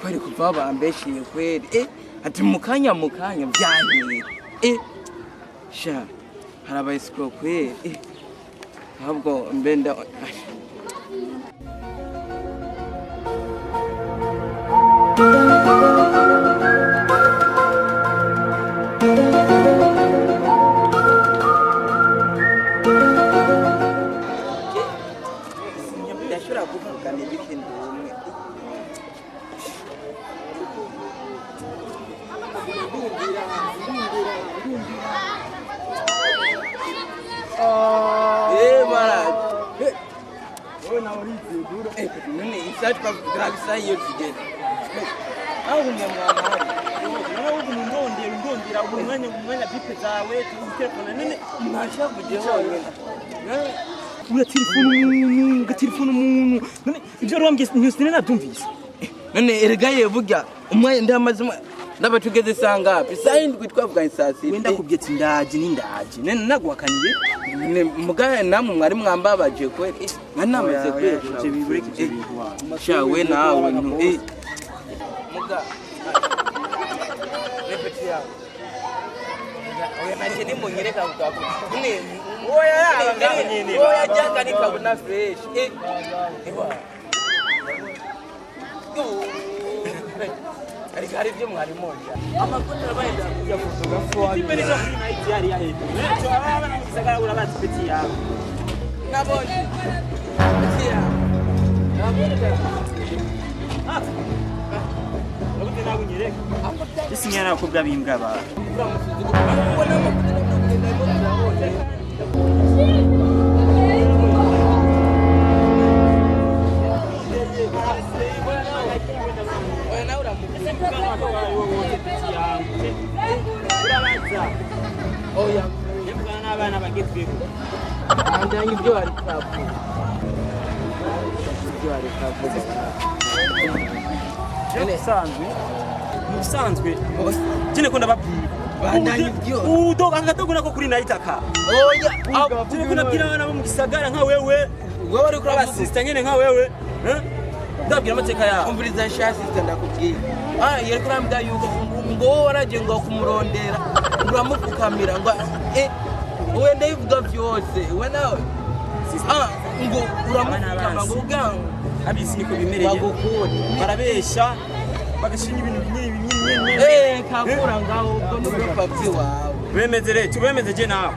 kweli kuva bambeshiye kweli ati mukanya byahiye sha harabayisiko kweli ahubwo mbenda telefone umuntu ibyo rwambye ntiyusine nabyumvise none ergaye burya umwe ndamaze ndabatugeze sangapi sayindwi twavuganye sasi wenda kubyetse ndaje nene nagwakaniye mugaye namwe mwari mwambabaje kwe namaze kweje bibureke shawe nawe ntu muga repeti yawe oya naje ni munyereka kugako none oya janga nikabona fresh hari byo mwari moja amakoto abayenda kujya kuvuga imbere zo kuri night yari yahedo cyo abana mugisagara urabazi peti yawe nabonye peti yawe nabonye nawe nyereka isinyana nakubwa bimbwa ba oya yebwana n'abana bagezweho andanye ibyo ari kapu musanzwe kine ko ndababwira bandanye ibyo udoga ngatoguna ko kuri nayitaka oya kine ko nabwira abana bo mu gisagara nka wewe wari kuri abasista nyene nka wewe ndabwira amateka yawe umviriza shasi ndakubwira yari kurambya yuko ngo waraje ngo kumurondera uramupfukamira ngo wowe ndayivuga byose we nawe ngo uramupfukama ngo ugango abisi niko bimereye barabesha bagashinya ibintu binini kakura ngaho ubwo n'ubupapyi wawe bemeze je nawe